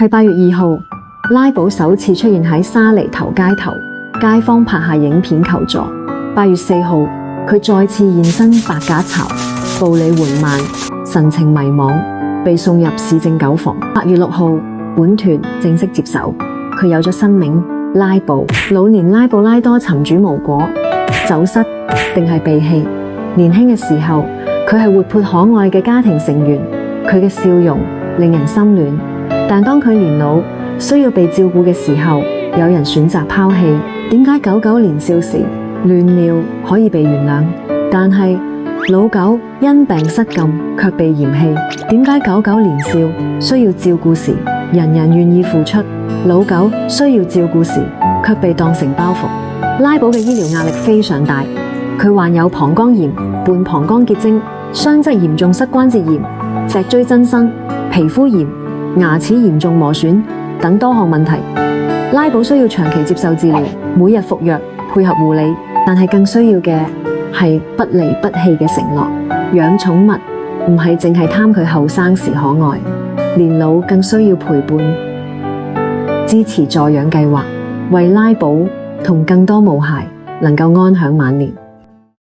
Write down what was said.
係8月2號，拉寶首次出現喺沙梨頭街頭，街坊拍下影片求助。8月4號，佢再次現身白架巢，步履緩慢，神情迷惘，被送入市政9房。8月6號，本團正式接手，佢有咗新名拉寶。老年拉布拉多尋主無果，走失定係被棄？年輕嘅時候，佢係活潑可愛嘅家庭成員，佢嘅笑容令人心暖。但當佢年老需要被照顧嘅時候，有人選擇拋棄。點解狗狗年少時亂尿可以被原諒，但係老狗因病失禁卻被嫌棄？點解狗狗年少需要照顧時，人人願意付出，老狗需要照顧時卻被當成包袱？拉寶嘅醫療壓力非常大，佢患有膀胱炎、伴膀胱結晶、雙側嚴重膝關節炎、脊椎增生、皮膚炎、牙齒嚴重磨損等多項問題。拉寶需要長期接受治療，每日服藥，配合護理，但係更需要嘅係不離不棄嘅承諾。養寵物唔係淨係貪佢後生時可愛，年老更需要陪伴。支持助養計劃，為拉寶同更多毛孩能夠安享晚年。